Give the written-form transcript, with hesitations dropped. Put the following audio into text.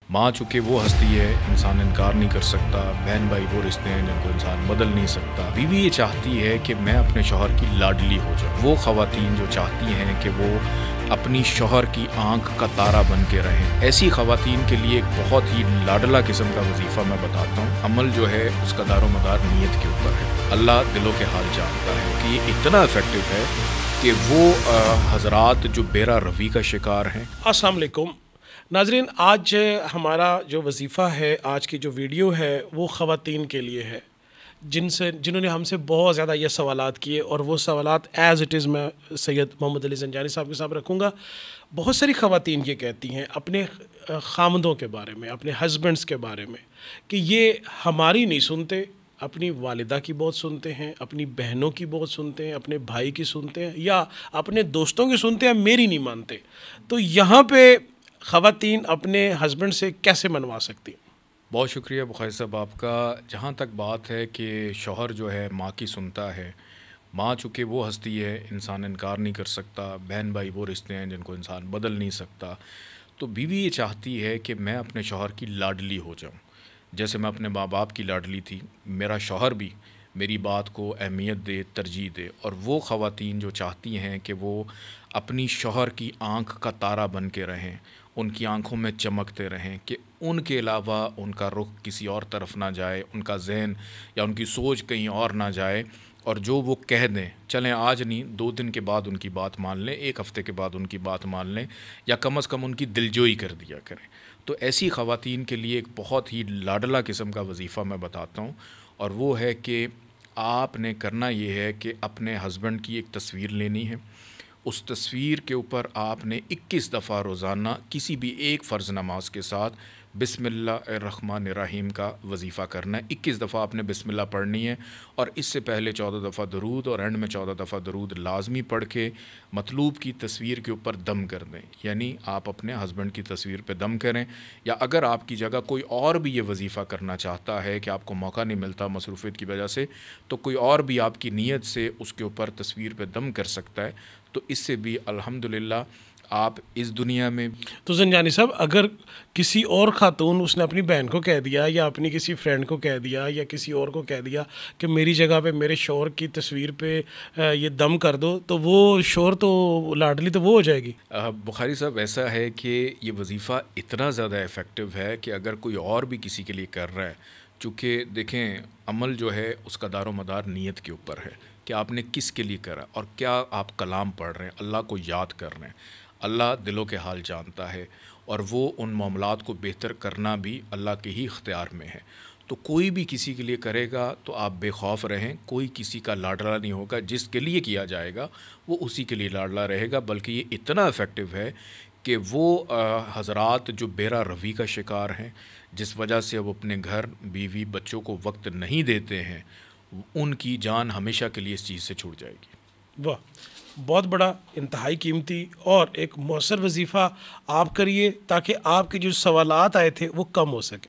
माँ चूँकि वो हस्ती है इंसान इनकार नहीं कर सकता, बहन भाई वो रिश्ते हैं जिनको इंसान बदल नहीं सकता। बीवी ये चाहती है कि मैं अपने शौहर की लाडली हो जाऊँ। वो ख़वातीन जो चाहती हैं कि वो अपनी शौहर की आंख का तारा बन के रहें, ऐसी ख़वातीन के लिए एक बहुत ही लाडला किस्म का वजीफ़ा मैं बताता हूँ। अमल जो है उसका दारोमदार नीयत के ऊपर है। अल्लाह दिलों के हाल जानता है कि ये इतना इफ़ेक्टिव है कि वो हज़रात जो बेरा रवी का शिकार हैं। अस्सलाम वालेकुम नाजरीन, आज हमारा जो वजीफ़ा है, आज की जो वीडियो है वो ख़वातीन के लिए है जिन्होंने हमसे बहुत ज़्यादा ये सवालात किए, और वो सवालात एज़ इट इज़ मैं सैयद मोहम्मद अली ज़ंजानी साहब के साथ रखूँगा। बहुत सारी ख़वातीन ये कहती हैं अपने ख़ामदों के बारे में, अपने हस्बैंड्स के बारे में, कि ये हमारी नहीं सुनते, अपनी वालिदा की बहुत सुनते हैं, अपनी बहनों की बहुत सुनते हैं, अपने भाई की सुनते हैं, या अपने दोस्तों की सुनते हैं, मेरी नहीं मानते। तो यहाँ पे ख़वातीन अपने हस्बैंड से कैसे मनवा सकती? बहुत शुक्रिया बुखारी साहब आपका। जहाँ तक बात है कि शौहर जो है माँ की सुनता है, माँ चूँकि वो हस्ती है इंसान इनकार नहीं कर सकता, बहन भाई वो रिश्ते हैं जिनको इंसान बदल नहीं सकता। तो बीवी ये चाहती है कि मैं अपने शौहर की लाडली हो जाऊँ। जैसे मैं अपने माँ बाप की लाडली थी, मेरा शौहर भी मेरी बात को अहमियत दे, तरजीह दे। और वो ख़वातीन जो चाहती हैं कि वो अपनी शौहर की आँख का तारा बन के रहें, उनकी आँखों में चमकते रहें, कि उनके अलावा उनका रुख किसी और तरफ ना जाए, उनका ज़हन या उनकी सोच कहीं और ना जाए, और जो वो कह दें, चलें आज नहीं 2 दिन के बाद उनकी बात मान लें, 1 हफ़्ते के बाद उनकी बात मान लें, या कम अज़ कम उनकी दिलजोई कर दिया करें। तो ऐसी ख़वातीन के लिए एक बहुत ही लाडला किस्म का वजीफ़ा मैं बताता हूँ, और वो है कि आपने करना ये है कि अपने हस्बैंड की एक तस्वीर लेनी है। उस तस्वीर के ऊपर आपने 21 दफ़ा रोज़ाना किसी भी एक फ़र्ज़ नमाज के साथ बिस्मिल्लाहिर्रहमानिर्रहीम का वजीफ़ा करना है। 21 दफ़ा आपने बिस्मिल्लाह पढ़नी है, और इससे पहले 14 दफ़ा दरूद, और एंड में 14 दफ़ा दरूद लाजमी पढ़ के मतलूब की तस्वीर के ऊपर दम कर दें। यानी आप अपने हस्बैंड की तस्वीर पे दम करें, या अगर आपकी जगह कोई और भी ये वजीफ़ा करना चाहता है कि आपको मौका नहीं मिलता मसरूफ़ियत की वजह से, तो कोई और भी आपकी नीयत से उसके ऊपर तस्वीर पे दम कर सकता है। तो इससे भी अल्हम्दुलिल्लाह आप इस दुनिया में। तो ज़ंजानी साहब, अगर किसी और ख़ातून उसने अपनी बहन को कह दिया, या अपनी किसी फ्रेंड को कह दिया, या किसी और को कह दिया कि मेरी जगह पे मेरे शौहर की तस्वीर पे ये दम कर दो, तो वो शौहर तो लाडली तो वो हो जाएगी। बुखारी साहब, ऐसा है कि ये वजीफ़ा इतना ज़्यादा इफ़ेक्टिव है कि अगर कोई और भी किसी के लिए कर रहा है, चूँकि देखें अमल जो है उसका दारोमदार नीयत के ऊपर है कि आपने किस के लिए करा, और क्या आप कलाम पढ़ रहे हैं, अल्लाह को याद कर रहे हैं। अल्लाह दिलों के हाल जानता है, और वो उन मामलात को बेहतर करना भी अल्लाह के ही इख्तियार में है। तो कोई भी किसी के लिए करेगा तो आप बेखौफ रहें, कोई किसी का लाडला नहीं होगा। जिसके लिए किया जाएगा वो उसी के लिए लाडला रहेगा। बल्कि ये इतना इफ़ेक्टिव है कि वो हज़रात जो बेरा रवी का शिकार हैं, जिस वजह से अब अपने घर, बीवी, बच्चों को वक्त नहीं देते हैं, उनकी जान हमेशा के लिए इस चीज़ से छूट जाएगी। वाह, बहुत बड़ा, इंतहाई कीमती और एक मौसर वजीफ़ा आप करिए, ताकि आपके जो सवालात आए थे वो कम हो सके।